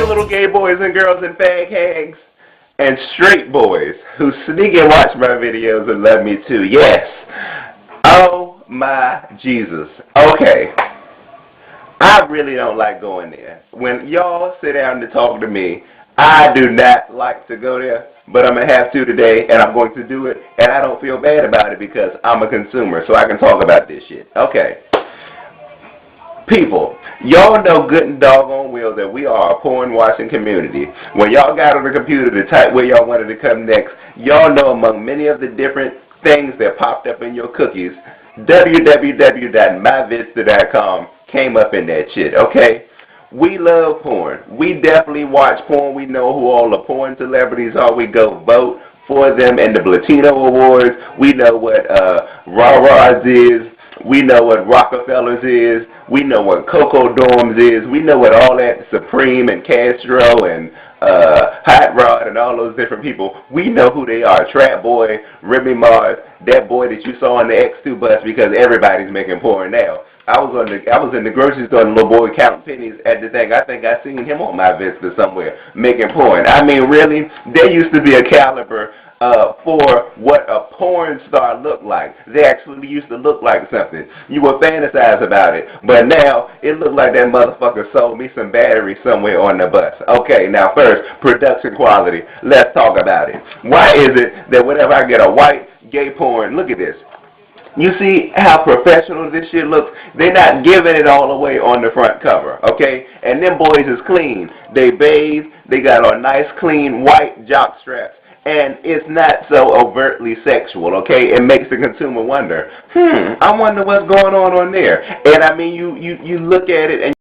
little gay boys and girls and fag hags and straight boys who sneak and watch my videos and love me too. Yes. Oh my Jesus. Okay. I really don't like going there. When y'all sit down to talk to me, I do not like to go there, but I'm going to have to today, and I'm going to do it, and I don't feel bad about it because I'm a consumer, so I can talk about this shit. Okay. People, y'all know good and doggone well that we are a porn watching community. When y'all got on the computer to type where y'all wanted to come next, y'all know among many of the different things that popped up in your cookies, www.myvista.com came up in that shit, okay? We love porn. We definitely watch porn. We know who all the porn celebrities are. We go vote for them in the Platino Awards. We know what Raw is. We know what Rockefellers is. We know what Coco Dorms is. We know what all that Supreme and Castro and Hot Rod and all those different people, we know who they are. Trap Boy, Remy Mars, that boy that you saw on the X2 bus, because everybody's making porn now. I was in the grocery store and the little boy counting pennies at the thing. I think I seen him on my Vista somewhere making porn. I mean, really, there used to be a caliber for what a porn star looked like. They actually used to look like something. You would fantasize about it. But now, it looked like that motherfucker sold me some batteries somewhere on the bus. Okay, now first, production quality. Let's talk about it. Why is it that whenever I get a white gay porn, look at this. You see how professional this shit looks? They're not giving it all away on the front cover, okay? And them boys is clean. They bathe. They got on nice, clean, white jock straps. And it's not so overtly sexual, okay? It makes the consumer wonder, I wonder what's going on there. And I mean, you look at it and